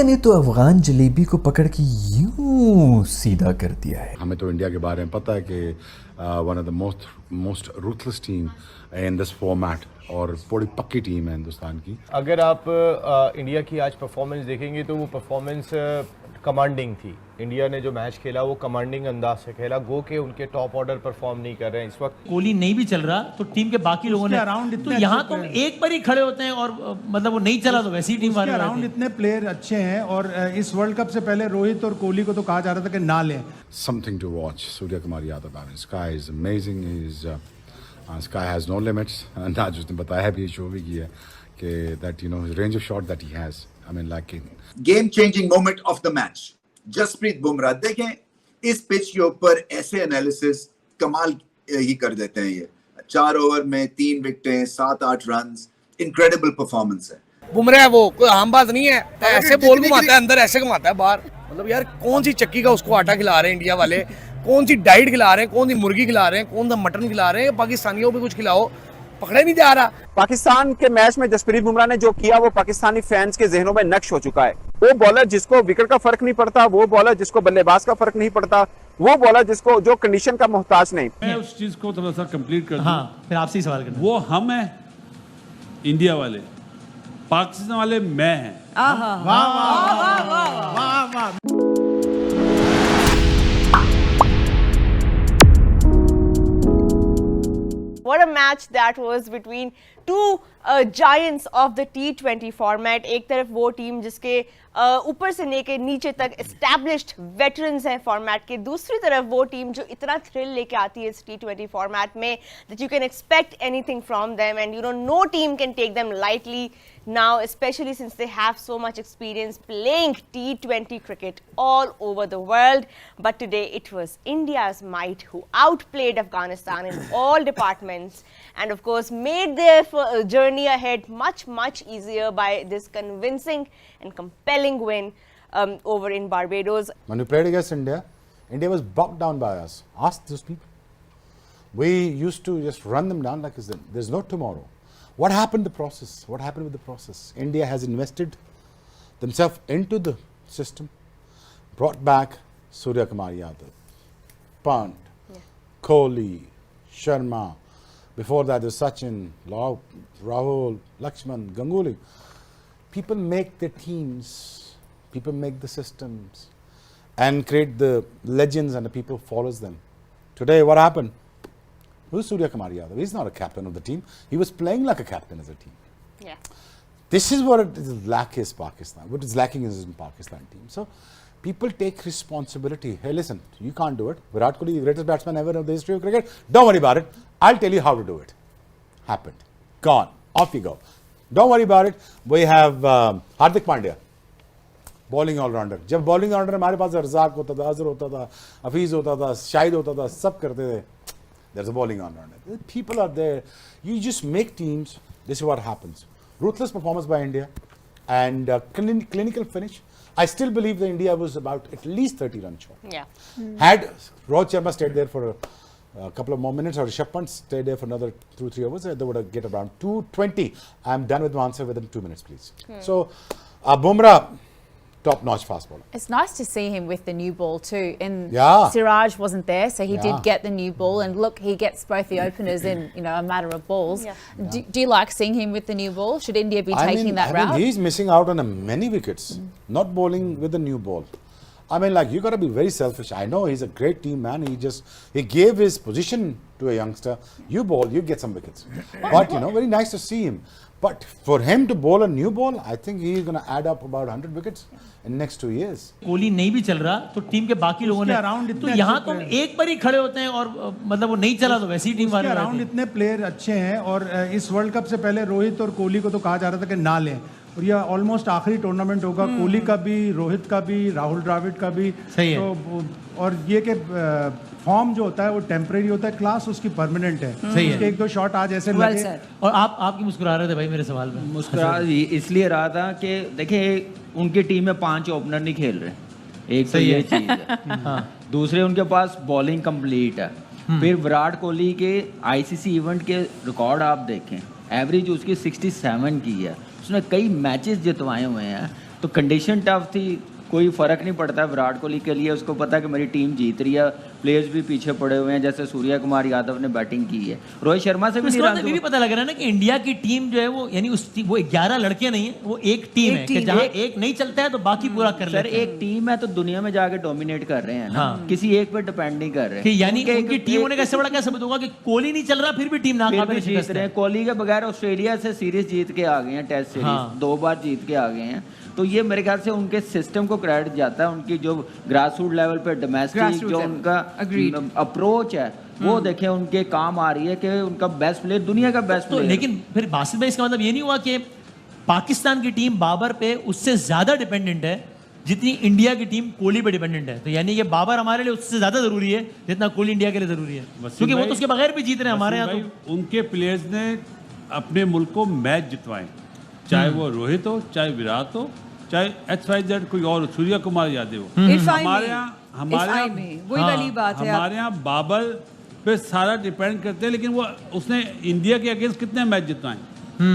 ने तो अफगान जलेबी को पकड़ के यूं सीधा कर दिया है। हमें तो इंडिया के बारे में पता है कि one of the most ruthless team in this format और बड़ी पक्की टीम है हिंदुस्तान की। अगर आप इंडिया की आज परफॉर्मेंस देखेंगे तो वो परफॉर्मेंस कमांडिंग थी। इंडिया ने जो मैच खेला वो कमांडिंग अंदाज से खेला, गो के उनके टॉप ऑर्डर परफॉर्म नहीं कर रहे हैं इस वक्त। कोहली नहीं भी चल रहा तो टीम के बाकी लोगों ने तो यहाँ तो एक पर ही खड़े होते हैं और मतलब वो नहीं चला तो वैसी टीम वाले अराउंड इतने प्लेयर अच्छे हैं और इस वर्ल्ड कप से पहले रोहित और कोहली को तो कहा जा रहा था कि ना लें। Something to watch. Surya Kumar Yadav, I mean, Sky is amazing. Sky has no limits. And आज उसने बताया भी, शो भी किया कि that range of shot that he has. I mean, like game changing moment of the match Jasprit Bumrah. देखें इस pitch के ऊपर ऐसे एनालिसिस कमाल ही कर देते हैं। ये 4 ओवर में 3 विकेटें 7-8 रन, इनक्रेडिबल परफॉर्मेंस है। बुमराह वो कोई आम बात नहीं है, ऐसे बॉल घुमाता है अंदर, ऐसे घुमाता है बाहर। मतलब यार कौन सी चक्की का उसको आटा खिला रहे हैं इंडिया वाले, कौन सी डाइट खिला रहे हैं, कौन सी मुर्गी खिला रहे हैं, कौन सा मटन खिला रहे हैं। पाकिस्तानियों को भी कुछ खिलाओ, पकड़े नहीं जा रहा। पाकिस्तान के मैच में जसप्रीत बुमराह ने जो किया वो पाकिस्तानी फैंस के जहनों में नक्श हो चुका है। वो बॉलर जिसको विकेट का फर्क नहीं पड़ता, वो बॉलर जिसको बल्लेबाज का फर्क नहीं पड़ता, वो बॉलर जिसको जो कंडीशन का मोहताज नहीं। मैं उस चीज को थोड़ा सा कंप्लीट कर दूं। हाँ, फिर आपसे ही सवाल करना। वो हम है इंडिया वाले, पाकिस्तान वाले मैं हैं। वाह वाह वाह वाह वाह। What a match that was between two giants of the T20 format. एक तरफ वो टीम जिसके ऊपर से लेके नीचे तक established veterans हैं फॉर्मेट के, दूसरी तरफ वो टीम जो इतना थ्रिल लेके आती है इस T20 फॉर्मेट में that you can expect anything from them and no team can take them lightly now, especially since they have so much experience playing T20 cricket all over the world. But today it was India's might who outplayed Afghanistan in all departments and of course made their journey ahead much easier by this convincing and compelling win over in Barbados. when we played against India, India was bogged down by us. Ask those people. We used to just run them down like there's no tomorrow. What happened? The process. What happened with the process? India has invested themselves into the system, brought back Surya Kumar Yadav, Pant, Kohli, Sharma. Before that, there's Sachin, Rahul, Lakshman, Ganguly. People make their teams, people make the systems, and create the legends, and the people follows them. Today, what happened? Who's Surya Kumar Yadav? He's not a captain of the team. He was playing like a captain as a team. Yeah. This is what it is lacking is Pakistan. What is lacking is in Pakistan team. So people take responsibility. Hey, listen, you can't do it. Virat Kohli, the greatest batsman ever of the history of cricket. Don't worry about it. I'll tell you how to do it. Happened. Gone. Off you go. Don't worry about it. We have Hardik Pandya. Bowling allrounder. जब bowling allrounder हमारे पास रज़ाक होता था, अजहर होता था, हफीज होता था, शाहिद होता था, सब करते थे। There's a bowling all-rounder. People are there. You just make teams. This is what happens. Ruthless performance by India and clinical finish. I still believe that India was about at least 30 runs short. Yeah. Had Rohit Sharma stayed there for a couple of more minutes or Rishabh Pant stayed there for another 2-3 hours, they would have get around 220. I'm done with my answer within 2 minutes, please. So, Bumrah, top-notch fast bowler. It's nice to see him with the new ball too. And Yeah. Siraj wasn't there, so he Yeah. did get the new ball. And look, he gets both the openers in a matter of balls. Yeah. Do you like seeing him with the new ball? Should India be taking that route? He's missing out on many wickets, not bowling with the new ball. I mean, like, you got to be very selfish. I know he's a great team man. He gave his position to a youngster. You bowl, you get some wickets. But, very nice to see him. But for him to bowl a new ball, I think he's going to add up about 100 wickets in next 2 years. Kohli नहीं भी चल रहा तो team के बाकी लोगों ने तो यहाँ तो एक पर ही खड़े होते हैं और मतलब वो नहीं चला तो वैसी टीम वाले अराउंड इतने प्लेयर अच्छे हैं और इस वर्ल्ड कप से पहले रोहित और कोहली को तो कहा जा रहा था कि ना लें और ये ऑलमोस्ट आखिरी टूर्नामेंट होगा। कोहली का भी, रोहित का भी, राहुल द्रविड़ का भी। सही है। तो और ये कि फॉर्म जो होता है वो टेम्परेरी होता है, क्लास उसकी परमानेंट है। सही है। उसके 1-2 शॉट आज ऐसे लगे। और आपकी मुस्कुरा रहे थे भाई मेरे सवाल में। मुस्कुरा इसलिए रहा था कि देखिए उनकी टीम में 5 ओपनर नहीं खेल रहे, एक तो ये चीज है। दूसरे उनके पास बॉलिंग कंप्लीट है। फिर विराट कोहली के आईसीसी इवेंट के रिकॉर्ड आप देखें, एवरेज उसकी 67 की है, उसने कई मैचेस जितवाए हुए हैं। तो कंडीशन टफ थी, कोई फर्क नहीं पड़ता विराट कोहली के लिए, उसको पता है कि मेरी टीम जीत रही है, प्लेयर्स भी पीछे पड़े हुए हैं, जैसे सूर्या कुमार यादव ने बैटिंग की है, रोहित शर्मा से भी इसके बाद भी पता लग रहा है ना कि इंडिया की टीम जो है वो यानी वो 11 लड़के नहीं है, वो एक टीम है कि जहां एक नहीं चलता है तो बाकी पूरा कर लेते हैं। सर एक टीम है तो दुनिया में जाके डोमिनेट कर रहे हैं ना, किसी एक पे डिपेंड नहीं कर रहे कि यानी उनकी टीम होने का इससे बड़ा क्या सबूत होगा कि कोहली नहीं चल रहा फिर भी टीम नाकाबिल जीत रहे हैं। कोहली के बगैर ऑस्ट्रेलिया से सीरीज जीत के आ गए हैं, टेस्ट सीरीज 2 बार जीत के आ गए हैं, तो ये मेरे ख्याल से उनके सिस्टम को क्रेडिट जाता है, उनकी जो ग्रास रूट लेवल पे डोमेस्टिक जो उनका अप्रोच है वो देखें उनके काम आ रही है कि उनका बेस्ट प्लेयर दुनिया का बेस्ट प्लेयर। लेकिन फिर बासित भाई इसका मतलब ये नहीं हुआ कि पाकिस्तान की टीम बाबर पे उससे ज्यादा डिपेंडेंट है जितनी इंडिया की टीम कोहली पे डिपेंडेंट है, तो यानी कि बाबर हमारे लिए उससे ज्यादा जरूरी है जितना कोहली इंडिया के लिए जरूरी है, क्योंकि वो तो उसके बगैर भी जीत रहे हैं हमारे यहाँ। तो उनके प्लेयर्स ने अपने मुल्क को मैच जितवाए, चाहे वो रोहित हो, चाहे विराट हो, चाहे XYZ कोई और, सूर्या कुमार यादव हो। हमारे यहाँ बाबर पे सारा डिपेंड करते हैं, लेकिन वो उसने इंडिया के अगेंस्ट कितने मैच जितवाए।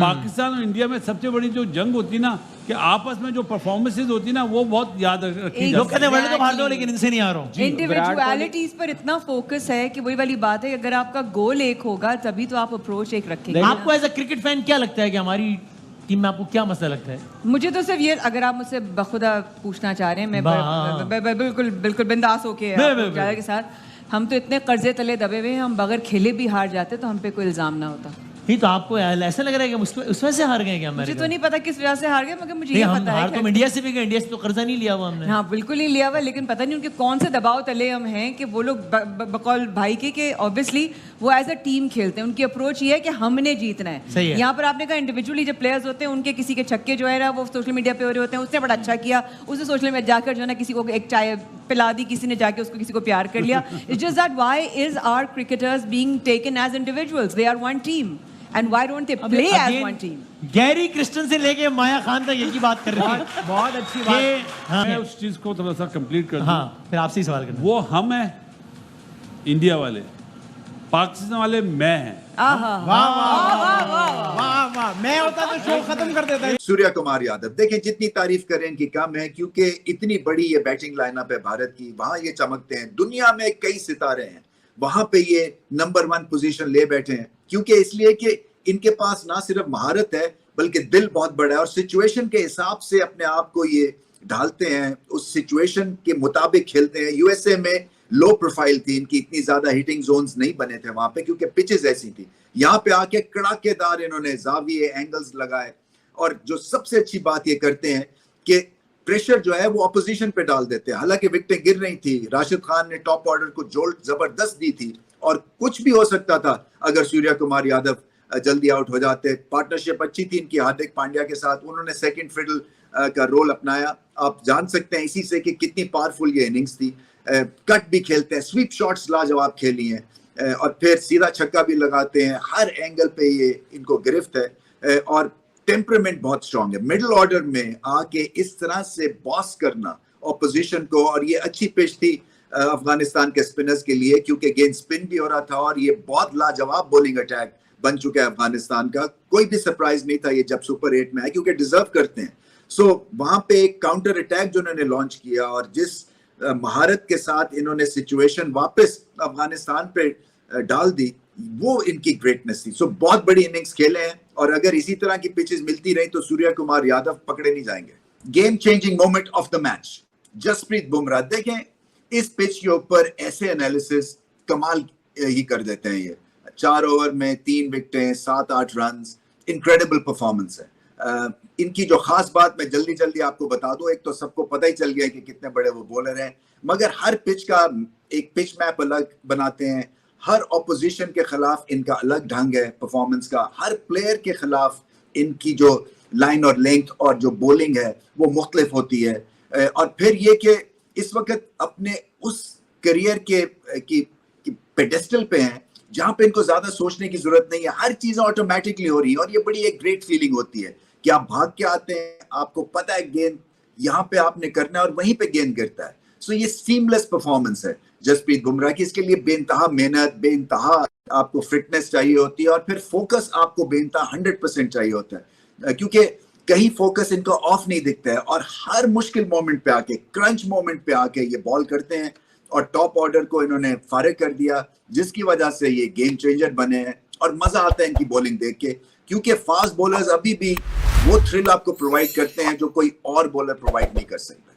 पाकिस्तान और इंडिया में सबसे बड़ी जो जंग होती है ना, कि आपस में जो परफॉर्मेंसेज होती है ना, वो बहुत याद रखी लोग कहते हैं वर्ल्ड कप हार दो लेकिन इनसे नहीं हारो। इंडिविजुअलिटीज पर इतना फोकस है कि वही वाली बात है, अगर आपका गोल एक होगा तभी तो आप अप्रोच एक रखेंगे। आपको एज अ क्रिकेट फैन क्या लगता है कि हमारी टीम में आपको क्या मसला लगता है? मुझे तो सिर्फ ये, अगर आप मुझसे बखुदा पूछना चाह रहे हैं, मैं बिल्कुल बिल्कुल बिंदास होके के साथ, हम तो इतने कर्जे तले दबे हुए हैं, हम बगैर खेले भी हार जाते तो हम पे कोई इल्जाम ना होता। नहीं तो आपको ऐसा लग रहा है कि उस वजह से हार गए क्या? मुझे तो नहीं पता किस वजह से हार गए, मगर मुझे ये पता है तो इंडिया से भी गए, इंडिया से तो कर्जा नहीं लिया हुआ हमने। हाँ बिल्कुल नहीं लिया हुआ, लेकिन पता नहीं उनके कौन से दबाव तले हम हैं कि वो लोग बकौल भाई के ऑब्वियसली वो एज अ टीम खेलते हैं, उनकी अप्रोच ये है कि हमने जीतना है। यहाँ पर आपने कहा इंडिविजुअली जब प्लेयर्स होते हैं उनके किसी के छक्के जो है ना वो सोशल मीडिया पे हो रहे होते हैं, उसने बड़ा अच्छा किया, उसने सोशल मीडिया जाकर जो है ना किसी को एक चाय पिला दी, किसी ने जाके उसको किसी को प्यार कर लिया। It's just that why is our cricketers being taken as individuals, they are one team and why don't they play as one team? Gary Kirsten से लेके माया खान तक एक ही बात कर रहे हैं। बहुत अच्छी बात। मैं उस चीज को थोड़ा सा कंप्लीट कर दूं। हाँ, फिर आपसे ही सवाल करना। वो हम हैं इंडिया वाले, पाकिस्तान वाले मैं हैं। वाह वाह वाह वाह, मैं होता तो शो खत्म कर देता। सूर्या कुमार यादव, देखें जितनी तारीफ करें इनकी कम है, क्योंकि इतनी बड़ी ये बैटिंग लाइनअप है भारत की, वहां ये चमकते हैं। दुनिया में कई सितारे हैं, वहां पे ये नंबर 1 पोजीशन ले बैठे हैं, क्योंकि इसलिए कि इनके पास ना सिर्फ महारत है बल्कि दिल बहुत बड़ा है, और सिचुएशन के हिसाब से अपने आप को ये ढालते हैं, उस सिचुएशन के मुताबिक खेलते हैं। यूएसए में लो प्रोफाइल थी इनकी, इतनी ज्यादा हिटिंग जोन्स नहीं बने थे वहां पे क्योंकि पिचेस ऐसी थी। यहाँ पे आके कड़ाकेदार इन्होंने जाविये एंगल्स लगाए, और जो सबसे अच्छी बात ये करते हैं कि प्रेशर जो है वो ऑपोजिशन पे डाल देते हैं। हालांकि विकेटें गिर रही थी, राशिद खान ने टॉप ऑर्डर को जोल्ट जबरदस्त दी थी, और कुछ भी हो सकता था अगर सूर्या कुमार यादव जल्दी आउट हो जाते। पार्टनरशिप अच्छी थी इनकी हार्दिक पांड्या के साथ, उन्होंने सेकंड फिडल का रोल अपनाया। आप जान सकते हैं इसी से कि कितनी पावरफुल ये इनिंग्स थी। कट भी खेलते हैं, स्वीप शॉट्स लाजवाब खेली हैं, और फिर सीधा छक्का भी लगाते हैं। हर एंगल पे ये इनको गिरफ्त है, और टेम्परामेंट बहुत स्ट्रांग है। मिडिल ऑर्डर में आके इस तरह से बॉस करना ऑपोजिशन को, और ये अच्छी पिच थी अफगानिस्तान के स्पिनर्स के लिए, क्योंकि गेंद स्पिन भी हो रहा था, और ये बहुत लाजवाब बॉलिंग अटैक बन चुका है अफगानिस्तान का। कोई भी सरप्राइज नहीं था ये जब सुपर 8 में आए, क्योंकि डिजर्व करते हैं। सो वहां पे एक काउंटर अटैक जो उन्होंने लॉन्च किया, और जिस महारत के साथ इन्होंने सिचुएशन वापस अफगानिस्तान पे डाल दी, वो इनकी ग्रेटनेस थी। सो बहुत बड़ी इनिंग्स खेले हैं, और अगर इसी तरह की पिचेस मिलती रही तो सूर्या कुमार यादव पकड़े नहीं जाएंगे। Game changing moment of the match, Jasprit Bumrah. देखें इस पिच के ऊपर ऐसे एनालिसिस कमाल ही कर देते हैं। ये 4 ओवर में 3 विकेटें, 7-8 रन, इनक्रेडिबल परफॉर्मेंस है। इनकी जो खास बात मैं जल्दी जल्दी आपको बता दूं, एक तो सबको पता ही चल गया कि कितने बड़े वो बॉलर हैं, मगर हर पिच का एक पिच मैप अलग बनाते हैं। हर ऑपोजिशन के खिलाफ इनका अलग ढंग है परफॉर्मेंस का, हर प्लेयर के खिलाफ इनकी जो लाइन और लेंथ और जो बॉलिंग है वो मुख्तलिफ होती है। और फिर ये कि इस वक्त अपने उस करियर की पेडेस्टल पे हैं जहां पे इनको ज्यादा सोचने की जरूरत नहीं है, हर चीज ऑटोमेटिकली हो रही है, और ये बड़ी एक ग्रेट फीलिंग होती है कि आप भाग के आते हैं, आपको पता है गेंद यहाँ पे आपने करना है और वहीं पे गेंद गिरता है। सो ये सीमलेस परफॉर्मेंस है जसप्रीत बुमराह की। इसके लिए बेइंतहा मेहनत, बेइंतहा आपको फिटनेस चाहिए होती है, और फिर फोकस आपको बेइंतहा 100% चाहिए होता है, क्योंकि कहीं फोकस इनका ऑफ नहीं दिखता है और हर मुश्किल मोमेंट पे आके, क्रंच मोमेंट पे आके ये बॉल करते हैं और टॉप ऑर्डर को इन्होंने फारिग कर दिया, जिसकी वजह से ये गेम चेंजर बने हैं। और मजा आता है इनकी बॉलिंग देख के, क्योंकि फास्ट बॉलर्स अभी भी वो थ्रिल आपको प्रोवाइड करते हैं जो कोई और बॉलर प्रोवाइड नहीं कर सकता।